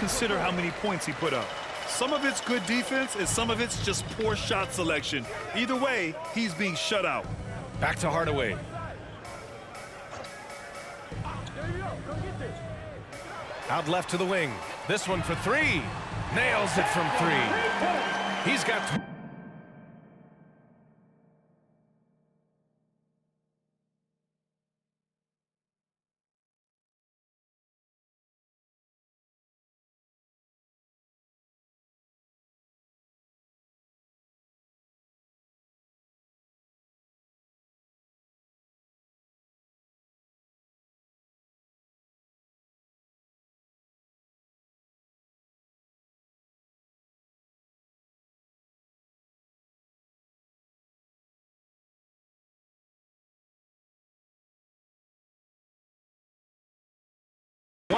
consider how many points he put up. Some of it's good defense, and some of it's just poor shot selection. Either way, he's being shut out. Back to Hardaway. Out left to the wing. This one for three. Nails it from three. He's got...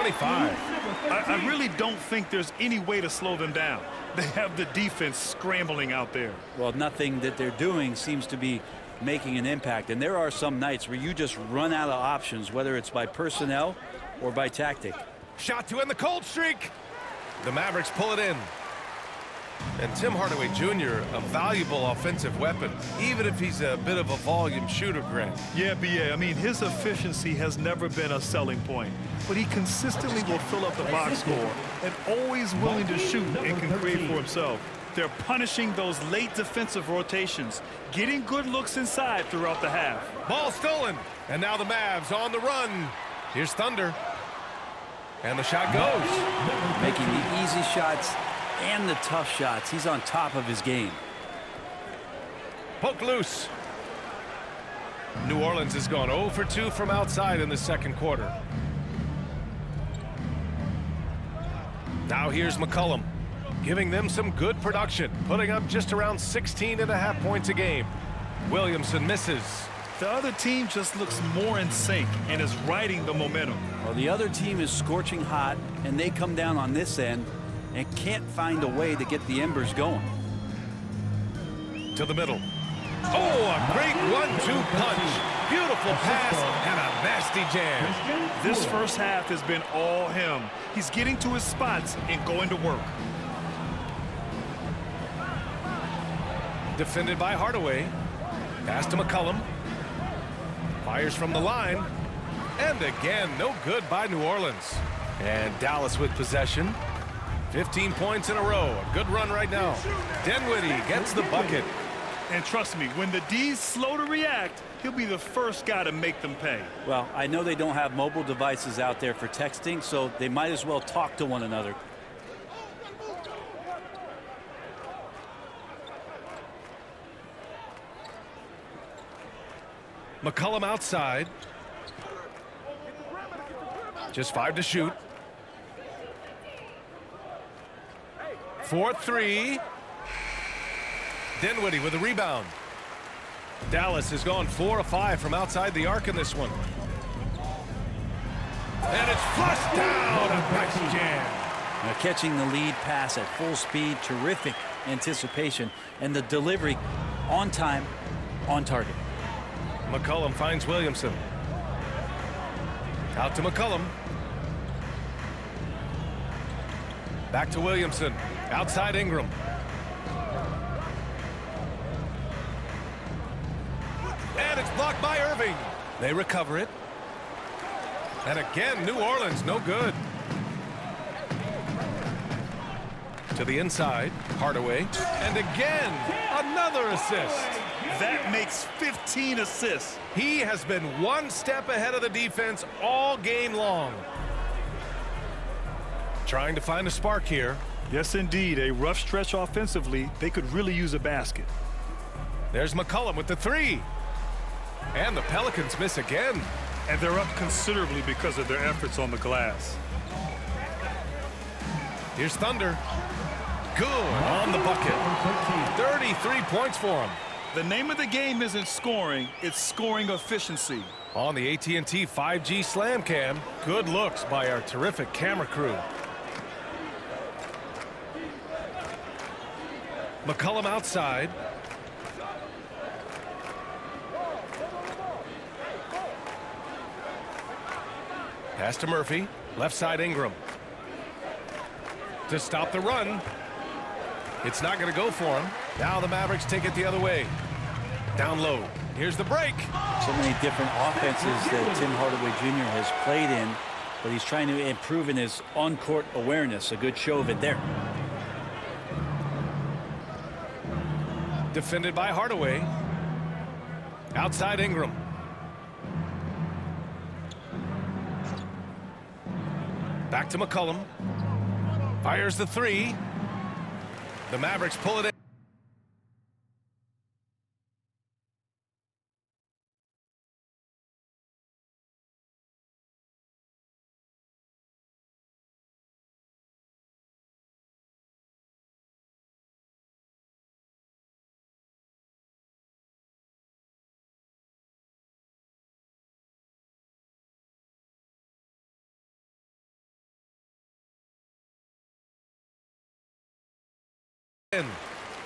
I really don't think there's any way to slow them down. They have the defense scrambling out there. Well, nothing that they're doing seems to be making an impact. And there are some nights where you just run out of options, whether it's by personnel or by tactic. Shot to end the cold streak. The Mavericks pull it in. And Tim Hardaway Jr., a valuable offensive weapon, even if he's a bit of a volume shooter, Grant. Yeah, B.A. I mean, his efficiency has never been a selling point, but he consistently will fill up the box score and always willing to shoot and can create for himself. They're punishing those late defensive rotations, getting good looks inside throughout the half. Ball stolen, and now the Mavs on the run. Here's Thunder. And the shot goes. Making the easy shots and the tough shots. He's on top of his game. Poke loose. New Orleans has gone 0 for 2 from outside in the second quarter. Now here's McCollum, giving them some good production, putting up just around 16.5 points a game. Williamson misses. The other team just looks more in sync and is riding the momentum. Well, the other team is scorching hot, and they come down on this end and can't find a way to get the embers going. To the middle. Oh, a great 1-2 punch. Beautiful pass and a nasty jam. This first half has been all him. He's getting to his spots and going to work. Defended by Hardaway. Pass to McCollum. Fires from the line. And again, no good by New Orleans. And Dallas with possession. 15 points in a row. A good run right now. Dinwiddie gets the bucket. And trust me, when the D's slow to react, he'll be the first guy to make them pay. Well, I know they don't have mobile devices out there for texting, so they might as well talk to one another. McCollum outside. Just 5 to shoot. 4-3. Dinwiddie with a rebound. Dallas has gone 4 of 5 from outside the arc in this one. And it's flushed down. A nice jam. Now catching the lead pass at full speed, terrific anticipation, and the delivery on time, on target. McCollum finds Williamson. Out to McCollum. Back to Williamson. Outside Ingram. And it's blocked by Irving. They recover it. And again, New Orleans, no good. To the inside, Hardaway. And again, another assist. That makes 15 assists. He has been one step ahead of the defense all game long. Trying to find a spark here. Yes, indeed. A rough stretch offensively. They could really use a basket. There's McCollum with the three. And the Pelicans miss again. And they're up considerably because of their efforts on the glass. Here's Thunder. Good on the bucket. 33 points for him. The name of the game isn't scoring, it's scoring efficiency. On the AT&T 5G Slam Cam, good looks by our terrific camera crew. McCollum outside. Pass to Murphy. Left side Ingram. to stop the run. It's not going to go for him. Now the Mavericks take it the other way. Down low. Here's the break. So many different offenses that Tim Hardaway Jr. has played in, but he's trying to improve in his on-court awareness. A good show of it there. Defended by Hardaway. Outside Ingram. Back to McCollum. Fires the three. The Mavericks pull it in.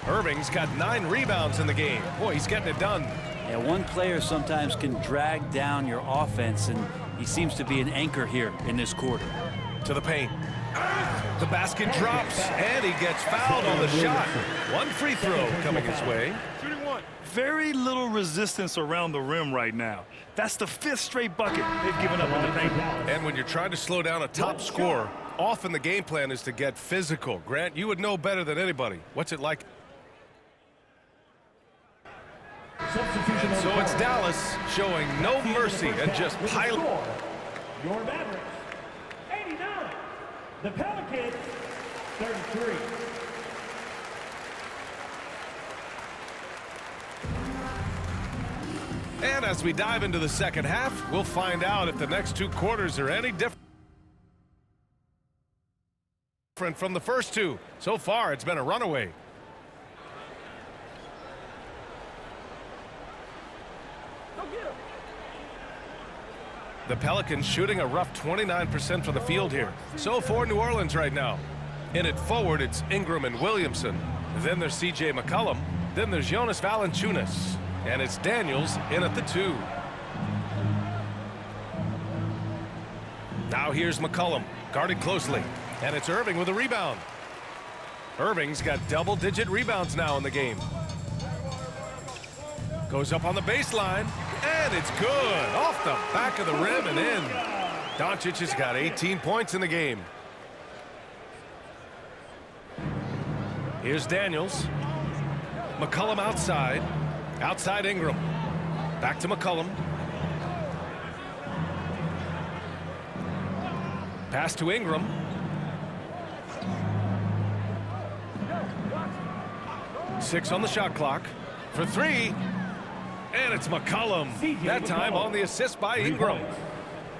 Irving's got 9 rebounds in the game. Boy, he's getting it done. Yeah, one player sometimes can drag down your offense, and he seems to be an anchor here in this quarter. To the paint. The basket drops, and he gets fouled on the shot. One free throw coming his way. Very little resistance around the rim right now. That's the 5th straight bucket they've given up in the paint. And when you're trying to slow down a top scorer, often the game plan is to get physical. Grant, you would know better than anybody. What's it like? And so it's Dallas showing no mercy and just piling. Your Mavericks, 89. The Pelicans, 33. And as we dive into the second half, we'll find out if the next 2 quarters are any different from the first 2. So far, it's been a runaway. The Pelicans shooting a rough 29% from the field here. So for New Orleans right now. In it forward, it's Ingram and Williamson. Then there's C.J. McCollum. Then there's Jonas Valanciunas. And it's Daniels in at the 2. Now here's McCollum, guarded closely. And it's Irving with a rebound. Irving's got double-digit rebounds now in the game. Goes up on the baseline, and it's good. Off the back of the rim and in. Doncic has got 18 points in the game. Here's Daniels. McCollum outside. Outside Ingram. Back to McCollum. Pass to Ingram. Six on the shot clock. For 3. And it's McCollum. That time on the assist by Ingram.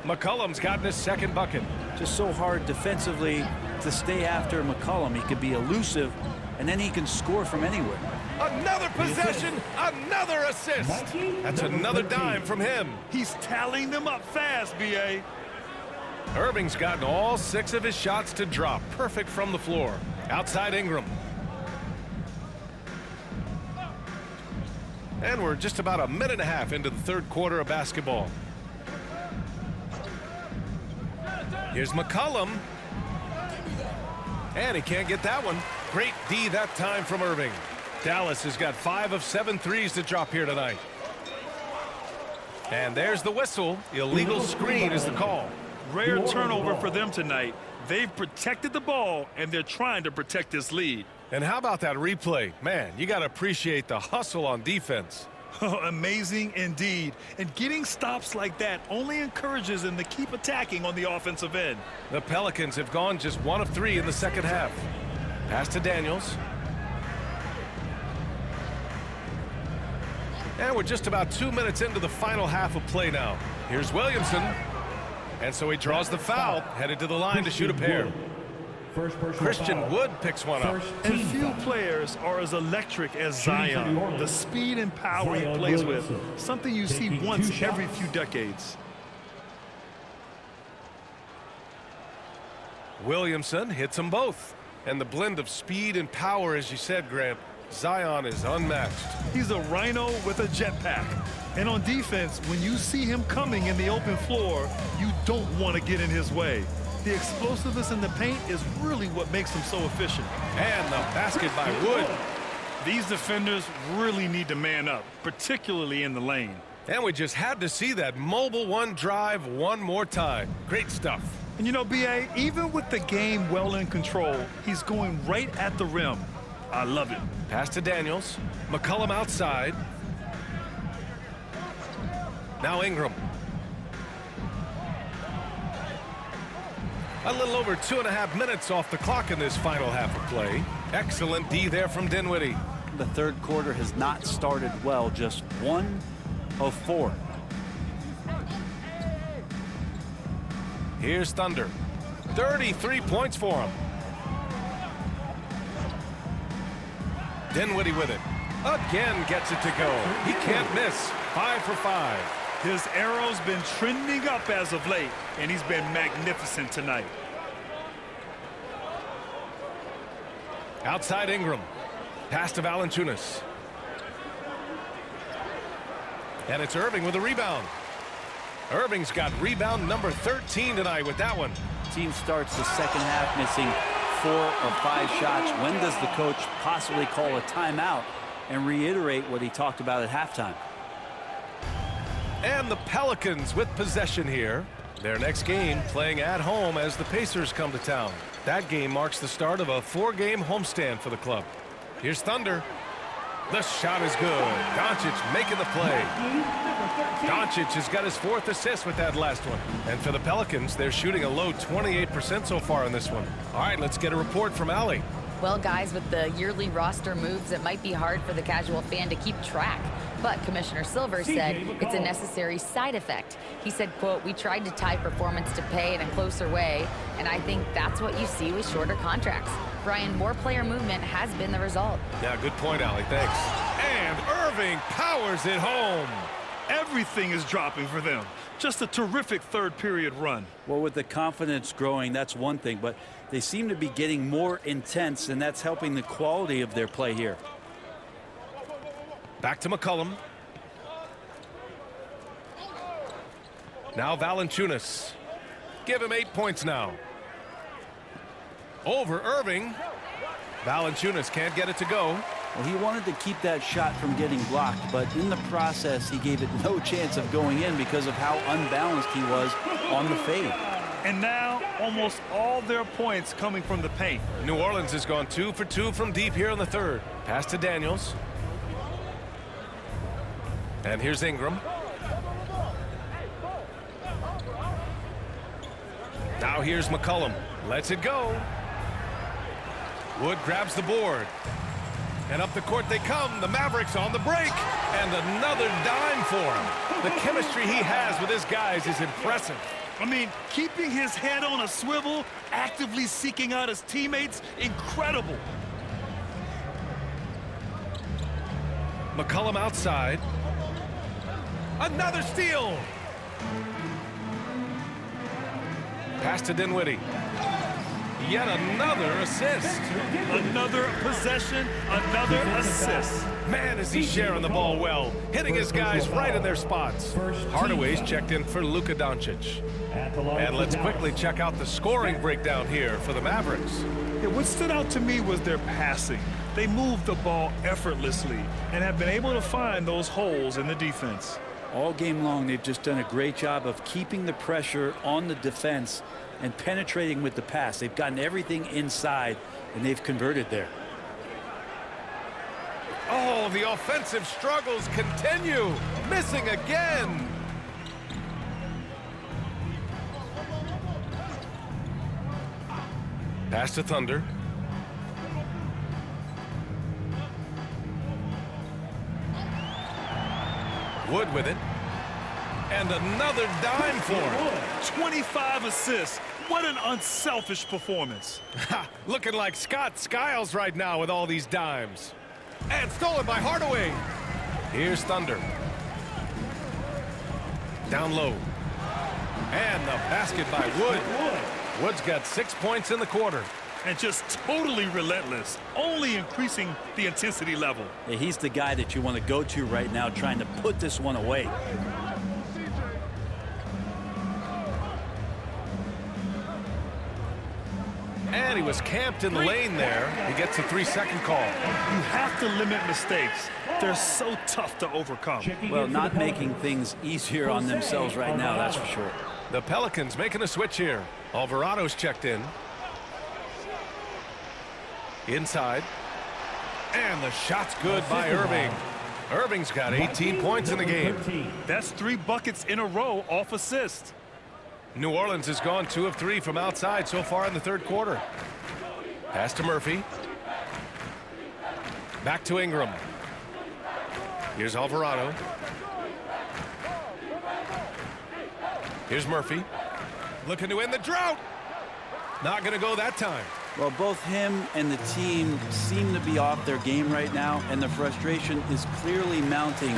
McCollum's gotten his 2nd bucket. Just so hard defensively to stay after McCollum. He can be elusive, and then he can score from anywhere. Another possession, another assist. That's another dime from him. He's tallying them up fast, B.A. Irving's gotten all 6 of his shots to drop. Perfect from the floor. Outside Ingram. And we're just about a minute and a half into the 3rd quarter of basketball. Here's McCollum. And he can't get that one. Great D that time from Irving. Dallas has got 5 of 7 threes to drop here tonight. And there's the whistle. Illegal screen is the call. Rare turnover for them tonight. They've protected the ball, and they're trying to protect this lead. And how about that replay? Man, you got to appreciate the hustle on defense. Amazing indeed. And getting stops like that only encourages them to keep attacking on the offensive end. The Pelicans have gone just 1 of 3 in the second half. Pass to Daniels. And we're just about 2 minutes into the final half of play now. Here's Williamson. And so he draws the foul, headed to the line to shoot a pair. Christian Wood picks one up. And few players are as electric as Zion. The speed and power he plays with, something you see once every few decades. Williamson hits them both. And the blend of speed and power, as you said, Grant, Zion is unmatched. He's a rhino with a jetpack. And on defense, when you see him coming in the open floor, you don't want to get in his way. The explosiveness in the paint is really what makes him so efficient. And the basket by Wood. These defenders really need to man up, particularly in the lane. And we just had to see that mobile one drive one more time. Great stuff. And you know, B.A., even with the game well in control, he's going right at the rim. I love it. Pass to Daniels. McCollum outside. Now Ingram. A little over 2.5 minutes off the clock in this final half of play. Excellent D there from Dinwiddie. The third quarter has not started well, just 1 of 4. Here's Thunder. 33 points for him. Dinwiddie with it. Again gets it to go. He can't miss. 5 for 5. His arrow's been trending up as of late, and he's been magnificent tonight. Outside Ingram. Pass to Valanciunas. And it's Irving with a rebound. Irving's got rebound number 13 tonight with that one. Team starts the second half missing 4 or 5 shots. When does the coach possibly call a timeout and reiterate what he talked about at halftime? And the Pelicans with possession here. Their next game playing at home as the Pacers come to town. That game marks the start of a 4-game homestand for the club. Here's Thunder. The shot is good. Doncic making the play. Doncic has got his 4th assist with that last one. And for the Pelicans, they're shooting a low 28% so far in this one. All right, let's get a report from Allie. Well, guys, with the yearly roster moves, it might be hard for the casual fan to keep track. But Commissioner Silver said it's a necessary side effect. He said, quote, "We tried to tie performance to pay in a closer way, and I think that's what you see with shorter contracts." Brian, more player movement has been the result. Yeah, good point, Allie. Thanks. And Irving powers it home. Everything is dropping for them. Just a terrific third period run. Well, with the confidence growing, that's one thing, but they seem to be getting more intense, and that's helping the quality of their play here. Back to McCollum. Now Valanciunas. Give him 8 points now. Over Irving. Valanciunas can't get it to go. Well, he wanted to keep that shot from getting blocked, but in the process, he gave it no chance of going in because of how unbalanced he was on the fade. And now, almost all their points coming from the paint. New Orleans has gone 2 for 2 from deep here in the third. Pass to Daniels. And here's Ingram. Now here's McCollum. Lets it go. Wood grabs the board. And up the court they come. The Mavericks on the break. And another dime for him. The chemistry he has with his guys is impressive. I mean, keeping his head on a swivel, actively seeking out his teammates, incredible. McCollum outside. Another steal. Pass to Dinwiddie. Yet another assist. Another possession, another assist. Man, is he sharing the ball well, hitting his guys right in their spots. Hardaway's checked in for Luka Doncic. And let's quickly check out the scoring breakdown here for the Mavericks. Yeah, what stood out to me was their passing. They moved the ball effortlessly and have been able to find those holes in the defense. All game long, they've just done a great job of keeping the pressure on the defense and penetrating with the pass. They've gotten everything inside, and they've converted there. Oh, the offensive struggles continue. Missing again. Pass to Thunder. Wood with it. And another dime for him. 25 assists. What an unselfish performance. Looking like Scott Skiles right now with all these dimes. And stolen by Hardaway. Here's Thunder. Down low. And the basket by Wood. Wood's got 6 points in the quarter. And just totally relentless, only increasing the intensity level. Yeah, he's the guy that you want to go to right now, trying to put this one away. he was camped in the lane there. He gets a 3-second call. You have to limit mistakes. They're so tough to overcome. Well, not making things easier on themselves right now, that's for sure. The Pelicans making a switch here. Alvarado's checked in. Inside. And the shot's good by Irving. Irving's got 18 points in the game. That's 3 buckets in a row off assist. New Orleans has gone 2 of 3 from outside so far in the third quarter. Pass to Murphy. Back to Ingram. Here's Alvarado. Here's Murphy. Looking to end the drought. Not going to go that time. Well, both him and the team seem to be off their game right now, and the frustration is clearly mounting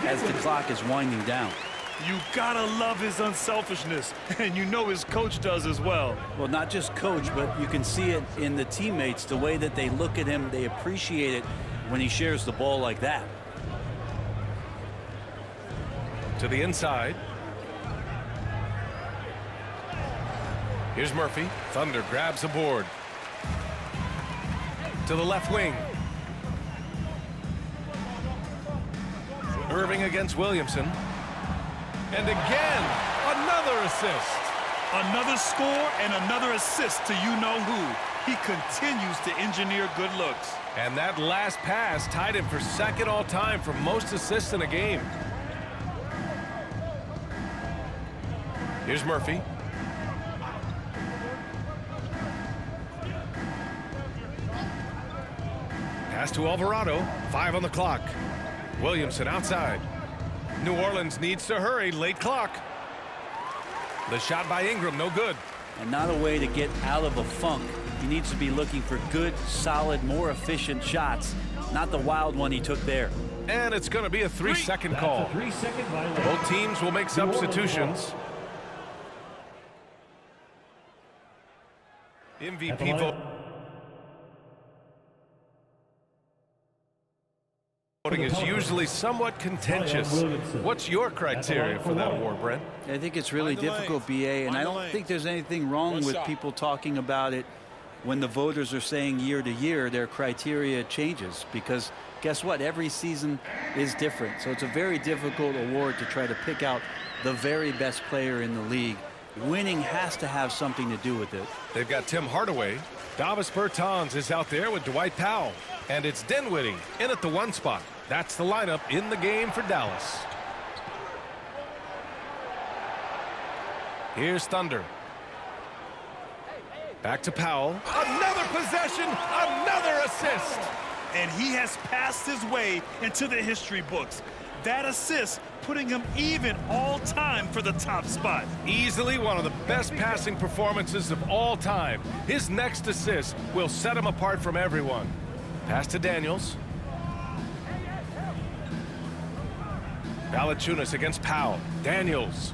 as the clock is winding down. You gotta love his unselfishness, and you know his coach does as well. Well, not just coach, but you can see it in the teammates, the way that they look at him. They appreciate it when he shares the ball like that. To the inside. Here's Murphy. Thunder grabs a board. To the left wing. Irving against Williamson. And again, another assist. Another score and another assist to you-know-who. He continues to engineer good looks. And that last pass tied him for second all-time for most assists in a game. Here's Murphy. Pass to Alvarado. 5 on the clock. Williamson outside. New Orleans needs to hurry. Late clock. The shot by Ingram, no good. And not a way to get out of a funk. He needs to be looking for good, solid, more efficient shots, not the wild one he took there. And it's going to be a 3-second call. 3-second violation. Both teams will make substitutions. MVP voting is usually somewhat contentious. What's your criteria for that award, Brent? I think it's really difficult, BA, and I don't think there's anything wrong with people talking about it when the voters are saying year to year their criteria changes, because guess what? Every season is different. So it's a very difficult award to try to pick out the very best player in the league. Winning has to have something to do with it. They've got Tim Hardaway. Davis Bertans is out there with Dwight Powell. And it's Dinwiddie in at the 1 spot. That's the lineup in the game for Dallas. Here's Thunder. Back to Powell. Another possession, another assist. And he has passed his way into the history books. That assist putting him even all time for the top spot. Easily one of the best passing performances of all time. His next assist will set him apart from everyone. Pass to Daniels. Valanciunas against Powell. Daniels.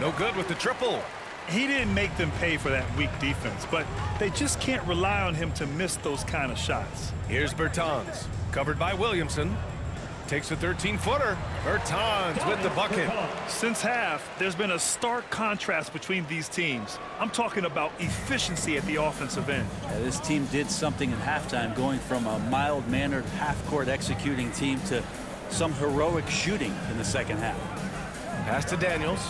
No good with the triple. He didn't make them pay for that weak defense, but they just can't rely on him to miss those kind of shots. Here's Bertans. Covered by Williamson. Takes a 13-footer. Bertans with the bucket. Since half, there's been a stark contrast between these teams. I'm talking about efficiency at the offensive end. Yeah, this team did something at halftime, going from a mild-mannered half-court executing team to some heroic shooting in the second half. Pass to Daniels.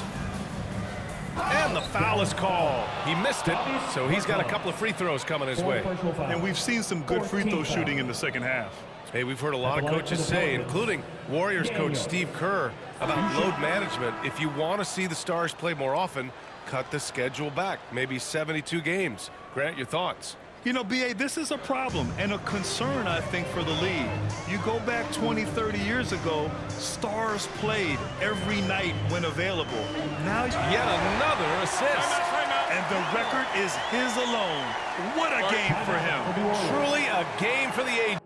And the foul is called. He missed it, so he's got a couple of free throws coming his way. And we've seen some good free throw shooting in the second half. Hey, we've heard a lot of coaches say, including Warriors coach Steve Kerr, about load management. If you want to see the Stars play more often, cut the schedule back, maybe 72 games. Grant, your thoughts? You know, BA, this is a problem and a concern, I think, for the league. You go back 20, 30 years ago, Stars played every night when available. Now Yet another assist. And the record is his alone. What a game for him. Truly a game for the ages.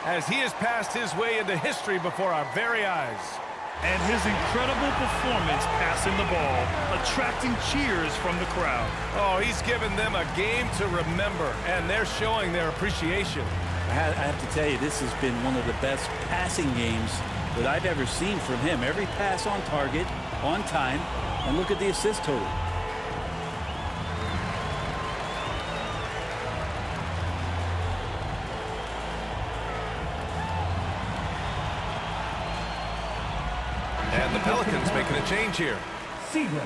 As he has passed his way into history before our very eyes. And his incredible performance passing the ball, attracting cheers from the crowd. Oh, he's given them a game to remember, and they're showing their appreciation. I have to tell you, this has been one of the best passing games that I've ever seen from him. Every pass on target, on time, and look at the assist total. And the Pelicans making a change here. Seagram.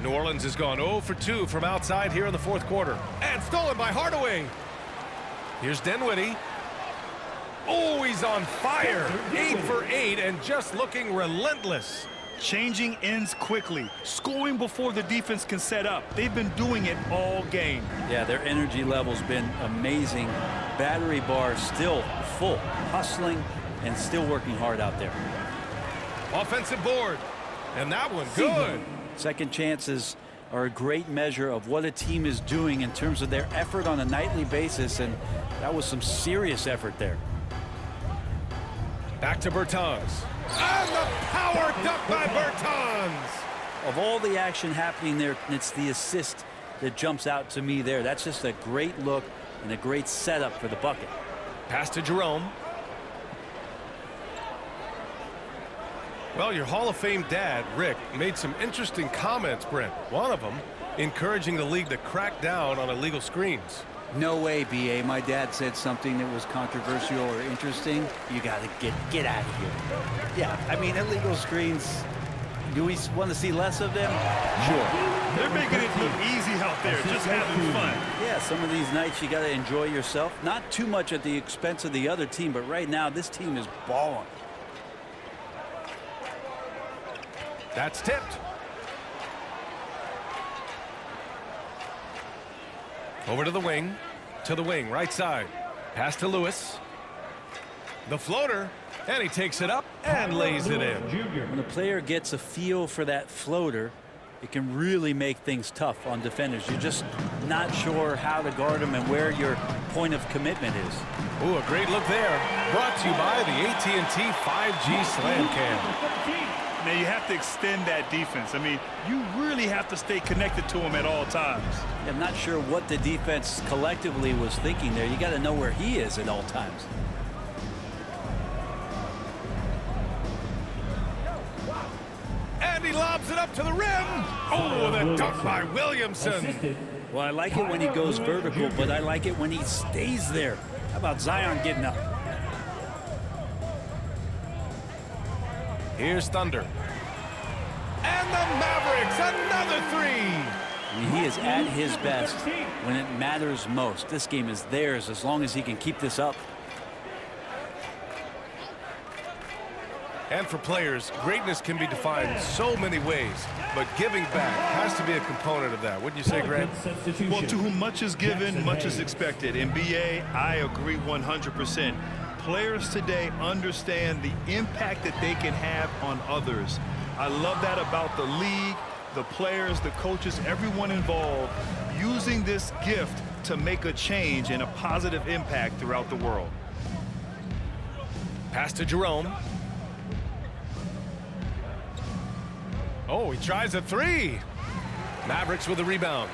New Orleans has gone 0 for 2 from outside here in the fourth quarter. And stolen by Hardaway. Here's Dinwiddie. Oh, he's on fire. 8 for 8 and just looking relentless. Changing ends quickly, scoring before the defense can set up. They've been doing it all game. Yeah, their energy level's been amazing. Battery bar still full, hustling and still working hard out there. Offensive board. And that one good. Second chances are a great measure of what a team is doing in terms of their effort on a nightly basis, and that was some serious effort there. Back to Bertans. And the power dunk by Bertans. Of all the action happening there, it's the assist that jumps out to me there. That's just a great look and a great setup for the bucket. Pass to Jerome. Well, your Hall of Fame dad, Rick, made some interesting comments, Brent. One of them encouraging the league to crack down on illegal screens. No way, B.A. My dad said something that was controversial or interesting. You got to get out of here. Yeah, I mean, illegal screens, do we want to see less of them? Sure. They're making it look easy out there, just having fun. Yeah, some of these nights you got to enjoy yourself. Not too much at the expense of the other team, but right now this team is balling. That's tipped. Over to the wing, right side. Pass to Lewis. The floater, and he takes it up and lays it in. When a player gets a feel for that floater, it can really make things tough on defenders. You're just not sure how to guard them and where your point of commitment is. Ooh, a great look there. Brought to you by the AT&T 5G Slam Cam. Now, you have to extend that defense. I mean, you really have to stay connected to him at all times. I'm not sure what the defense collectively was thinking there. You got to know where he is at all times. And he lobs it up to the rim. Oh, the dunk by Williamson. Well, I like it when he goes vertical, but I like it when he stays there. How about Zion getting up? Here's Thunder. And the Mavericks, another three. I mean, he is at his best when it matters most. This game is theirs as long as he can keep this up. And for players, greatness can be defined so many ways, but giving back has to be a component of that. Wouldn't you say, Grant? Well, to whom much is given, much is expected. In BA, I agree 100%. Players today understand the impact that they can have on others. I love that about the league, the players, the coaches, everyone involved, using this gift to make a change and a positive impact throughout the world. Pass to Jerome. Oh, he tries a three. Mavericks with the rebound.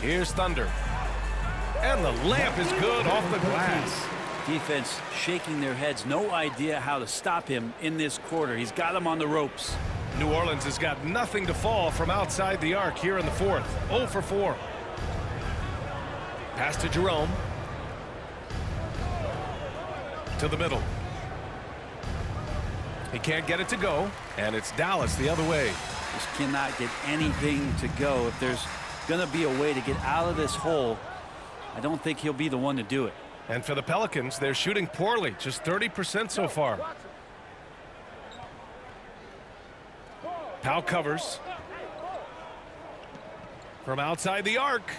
Here's Thunder. And the layup is good off the glass. Defense shaking their heads. No idea how to stop him in this quarter. He's got him on the ropes. New Orleans has got nothing to fall from outside the arc here in the fourth. 0 for 4. Pass to Jerome. To the middle. He can't get it to go, and it's Dallas the other way. Just cannot get anything to go. If there's going to be a way to get out of this hole, I don't think he'll be the one to do it. And for the Pelicans, they're shooting poorly, just 30% so far. Powell covers. From outside the arc.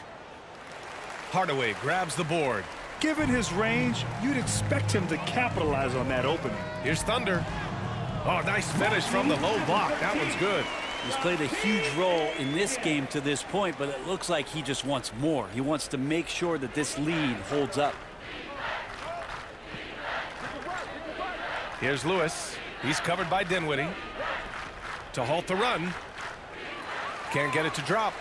Hardaway grabs the board. Given his range, you'd expect him to capitalize on that opening. Here's Thunder. Oh, nice finish from the low block. That one's good. He's played a huge role in this game to this point, but it looks like he just wants more. He wants to make sure that this lead holds up. Here's Lewis. He's covered by Dinwiddie. To halt the run. Can't get it to drop.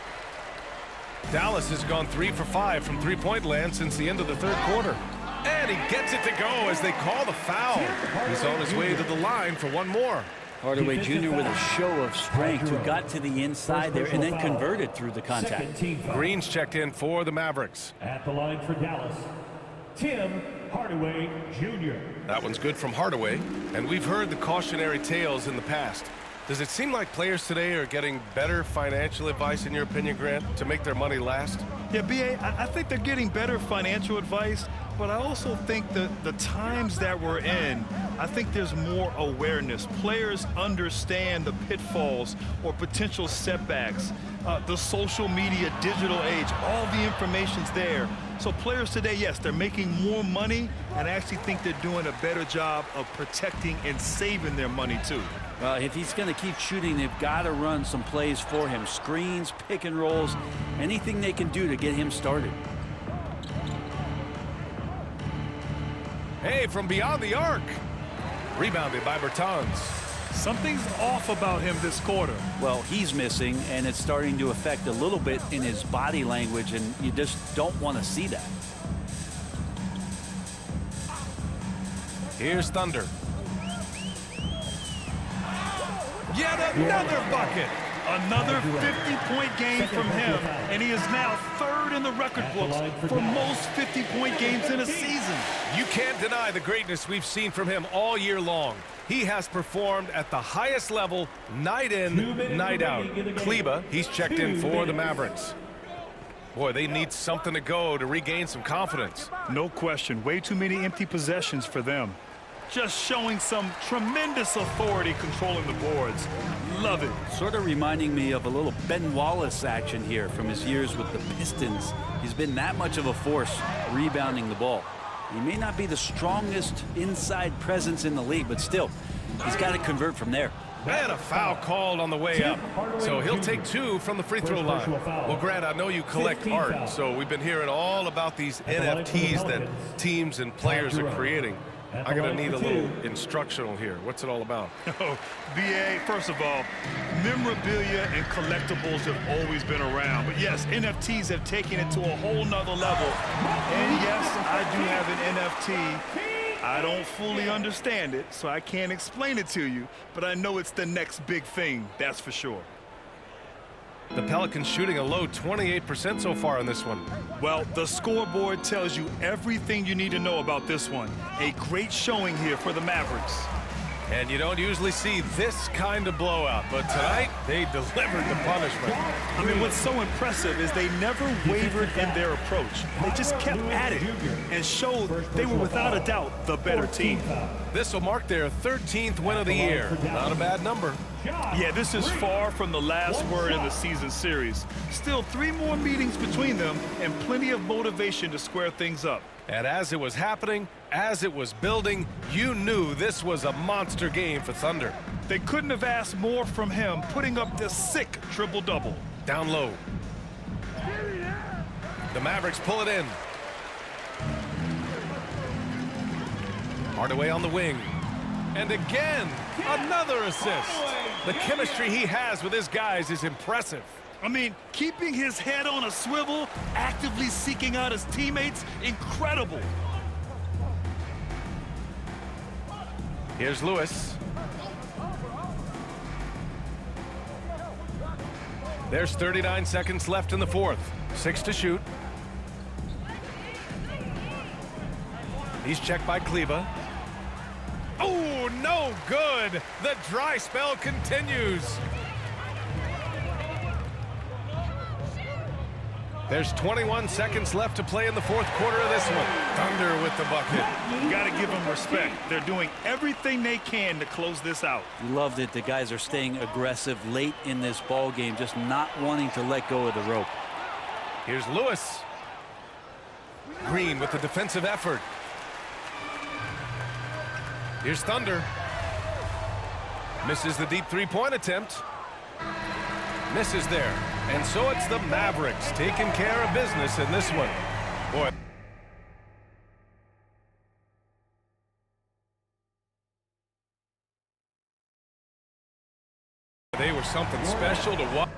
Dallas has gone 3 for 5 from three-point land since the end of the third quarter. And he gets it to go as they call the foul. He's on his way to the line for one more. Hardaway Jr. with a show of strength, who got to the inside there and then converted through the contact. Green's checked in for the Mavericks. At the line for Dallas, Tim Hardaway Jr. That one's good from Hardaway. And we've heard the cautionary tales in the past. Does it seem like players today are getting better financial advice, in your opinion, Grant, to make their money last? Yeah, B.A., I think they're getting better financial advice, but I also think that the times that we're in, I think there's more awareness. Players understand the pitfalls or potential setbacks. The social media, digital age, all the information's there. So players today, yes, they're making more money, and I actually think they're doing a better job of protecting and saving their money, too. If he's going to keep shooting, they've got to run some plays for him. Screens, pick and rolls, anything they can do to get him started. Hey, from beyond the arc. Rebounded by Bertans. Something's off about him this quarter. Well, he's missing, and it's starting to affect a little bit in his body language, and you just don't want to see that. Here's Thunder. Yet another bucket. Another 50-point game from him, and he is now third in the record books for most 50-point games in a season. You can't deny the greatness we've seen from him all year long. He has performed at the highest level, night in, night out. Kleber, he's checked in for the Mavericks. Boy, they need something to go to regain some confidence. No question. Way too many empty possessions for them. Just showing some tremendous authority controlling the boards. Love it. Sort of reminding me of a little Ben Wallace action here from his years with the Pistons. He's been that much of a force rebounding the ball. He may not be the strongest inside presence in the league, but still, he's got to convert from there. And a foul called on the way up. So he'll take 2 from the free throw line. Well, Grant, I know you collect art, so we've been hearing all about these NFTs that teams and players are creating. I'm going to need a little instructional here. What's it all about? Oh, B.A., first of all, memorabilia and collectibles have always been around. But yes, NFTs have taken it to a whole nother level. And yes, I do have an NFT. I don't fully understand it, so I can't explain it to you. But I know it's the next big thing, that's for sure. The Pelicans shooting a low 28% so far in this one. Well, the scoreboard tells you everything you need to know about this one. A great showing here for the Mavericks. And you don't usually see this kind of blowout, but tonight they delivered the punishment. I mean, what's so impressive is they never wavered in their approach. They just kept at it and showed they were without a doubt the better team. This will mark their 13th win of the year. Not a bad number. Yeah, this is far from the last word in the season series. Still 3 more meetings between them and plenty of motivation to square things up. And as it was happening, as it was building, you knew this was a monster game for Thunder. They couldn't have asked more from him, putting up this sick triple-double. Down low. The Mavericks pull it in. Hardaway on the wing. And again, another assist. The chemistry he has with his guys is impressive. I mean, keeping his head on a swivel, actively seeking out his teammates, incredible. Here's Lewis. There's 39 seconds left in the fourth. 6 to shoot. He's checked by Kleber. Oh, no good. The dry spell continues. There's 21 seconds left to play in the fourth quarter of this one. Thunder with the bucket. You got to give them respect. They're doing everything they can to close this out. Love that the guys are staying aggressive late in this ball game, just not wanting to let go of the rope. Here's Lewis. Green with the defensive effort. Here's Thunder. Misses the deep three-point attempt. Misses there. And so it's the Mavericks taking care of business in this one. Boy. They were something special to watch.